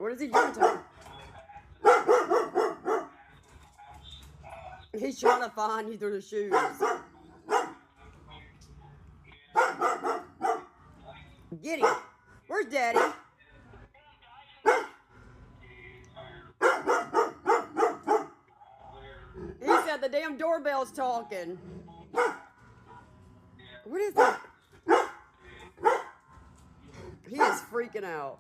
What is he doing to him? He's trying to find you through the shoes. Get him. Where's Daddy? He said the damn doorbell's talking. What is that? He is freaking out.